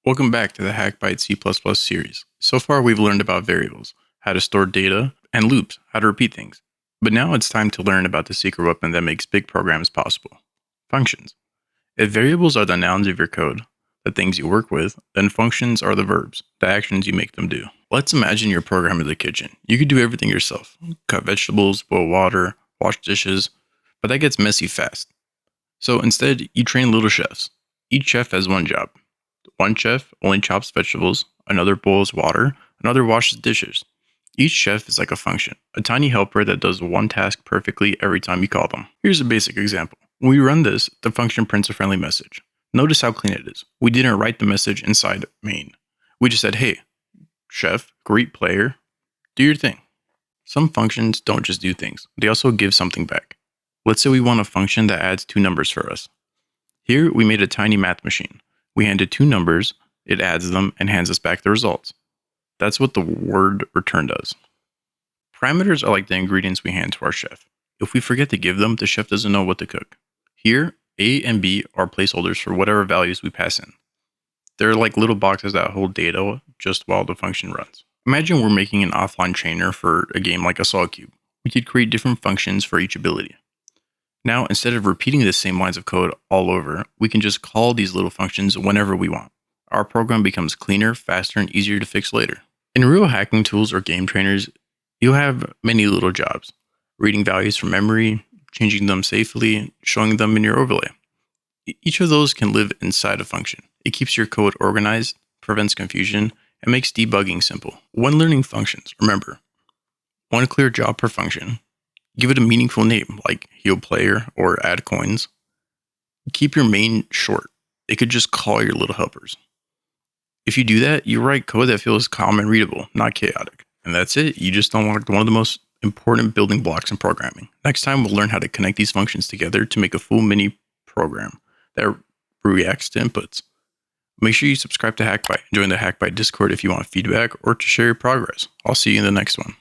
Welcome back to the HackByte C++ series. So far we've learned about variables, how to store data, and loops, how to repeat things. But now it's time to learn about the secret weapon that makes big programs possible: functions. If variables are the nouns of your code, the things you work with, then functions are the verbs, the actions you make them do. Let's imagine your program in the kitchen. You could do everything yourself: cut vegetables, boil water, wash dishes, but that gets messy fast. So instead, you train little chefs. Each chef has one job. One chef only chops vegetables, another boils water, another washes dishes. Each chef is like a function, a tiny helper that does one task perfectly every time you call them. Here's a basic example. When we run this, the function prints a friendly message. Notice how clean it is. We didn't write the message inside main. We just said, "Hey, chef, greet player, do your thing." Some functions don't just do things, they also give something back. Let's say we want a function that adds two numbers for us. Here, we made a tiny math machine. We handed two numbers, it adds them, and hands us back the results. That's what the word return does. Parameters are like the ingredients we hand to our chef. If we forget to give them, the chef doesn't know what to cook. Here, A and B are placeholders for whatever values we pass in. They're like little boxes that hold data just while the function runs. Imagine we're making an offline trainer for a game like a solid cube. We could create different functions for each ability. Now, instead of repeating the same lines of code all over, we can just call these little functions whenever we want. Our program becomes cleaner, faster, and easier to fix later. In real hacking tools or game trainers, you'll have many little jobs: reading values from memory, changing them safely, showing them in your overlay. Each of those can live inside a function. It keeps your code organized, prevents confusion, and makes debugging simple. When learning functions, remember, one clear job per function. Give it a meaningful name like heal player or add coins. Keep your main short. It could just call your little helpers. If you do that, you write code that feels calm and readable, not chaotic. And that's it. You just unlocked one of the most important building blocks in programming. Next time, we'll learn how to connect these functions together to make a full mini program that reacts to inputs. Make sure you subscribe to HackByte. Join the HackByte Discord if you want feedback or to share your progress. I'll see you in the next one.